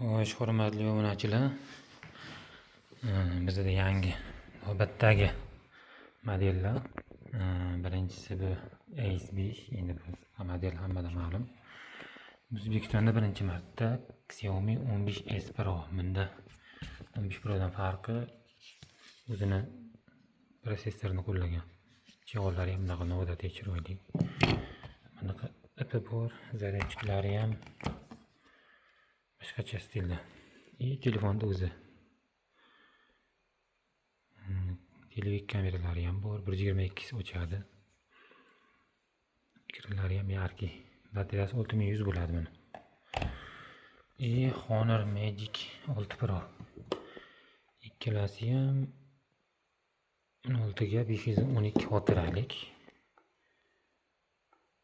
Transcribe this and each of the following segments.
Xo'sh, hurmatli obunachilar, bizda yangi navbatdagi modellar. Birinchisi bu Ace 5. Endi bu model hammada ma'lum. O'zbekistonda birinchi marta Xiaomi 15S Pro. Bunda 15 Prodan farqi o'zini prosessorini qo'llagan. Jihozlari ham bunaqa noodatiy chiroyli. Bunaqa ipi bor, zaryadchiklari ham boshqacha stilda. Telefonda o'zi televik kameralari ham bor, 1.22 o'chadi. Kirlari ham yarki. Batareyasi 6100 bo'ladi buni. Honor Magic 6 Pro. Ikkalasi ham 16 ga 512 xotiralik.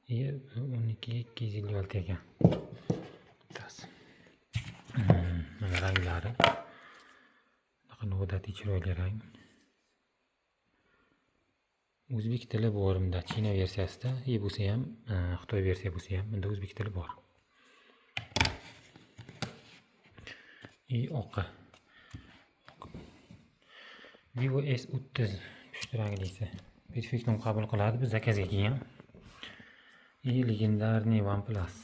12 256 ekan. Mana ranglari. Noodatiy chiroyli rang. O'zbek tili bor bunda, China versiyasida, bo'lsa ham, Xitoy versiya bo'lsa ham, bunda o'zbek tili bor. Oqi. Vivo S30 pushti ranglisi. Perfektni qabul qiladi, biz zakazga kelgan. Legendarniy OnePlus.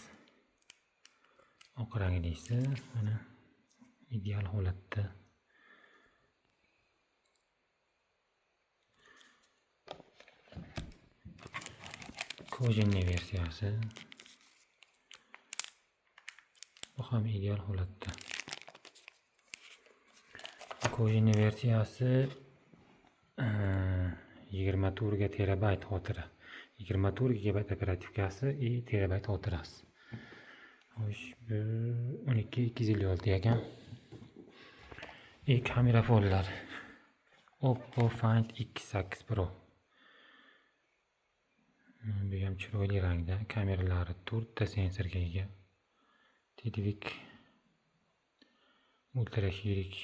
Oq ranglisi, mana ideal holatda. Ko'jinli versiyasi. Bu ham ideal holatda. Ko'jinli versiyasi 24 ga terabayt xotira. 24 GB operativkasi terabayt xotirasi. Xo'sh, bu 12 256 ekan. Kamera fonlar. Oppo Find X8 Pro. Bu ham chiroyli rangda, kameralari 4 ta sensorga ega. Televik ultra yirik.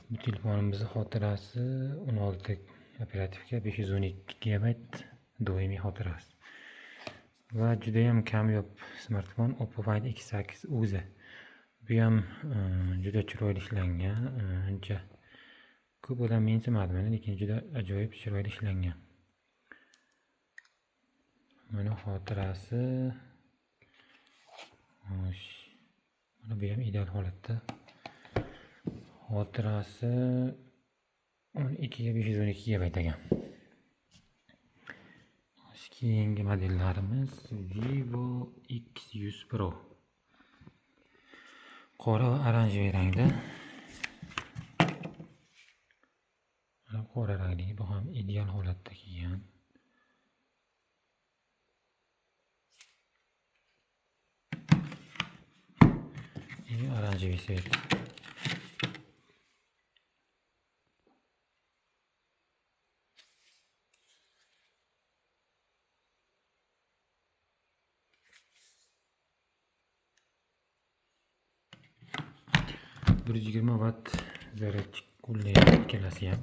Bu telefonimizning xotirasi 16 operativka, 512 GB doimiy xotirasi. Va juda ham kamyob smartfon Oppo Find X8 o'zi. Bu ham juda chiroyli ishlangan. Ancha ko'p odam mensimadi mana, lekin juda ajoyib chiroyli ishlangan. Mana xotirasi. Xo'sh. Mana bu ham ideal holatda. Xotirasi 12 ga 512 GB ekan. Keyingi modellarimiz Vivo X100 Pro. Qora va oranjiy rangda. Mana qora rangli, bu ham ideal holatda kelgan. Oranjiy svet. Bir 120 watt zaryadchik qo'llaydi ikkalasi ham.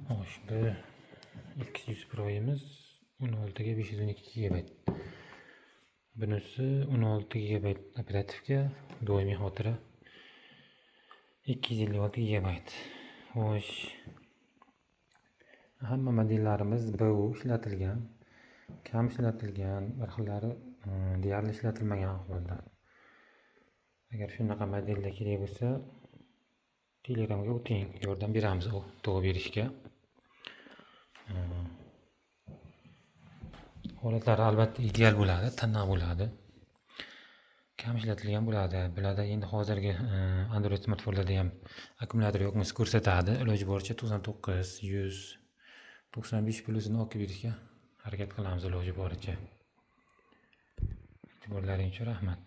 Xo'sh, bu X100 Pro'imiz 16 ga 512 GB. Bunisi 16 GB operativka, doimiy xotira 256 GB. Xo'sh. Hamma modellarimiz bu ishlatilgan, kam ishlatilgan, bir xillari deyarli ishlatilmagan ahvolda. Agar shunaqa modelda kerak bo'lsa, Telegramga o'ting, yordam beramiz to'g'ri berishga. Holatlari albatta ideal bo'ladi, tiniq bo'ladi. Kam ishlatilgan bo'ladi. Bularda endi hozirgi Android smartfonlarda ham akkumulyator yo'qmisi ko'rsatadi. Iloji boricha 99, 100, 95 plusini olib berishga harakat qilamiz iloji boricha. E'tiborlaringiz uchun rahmat.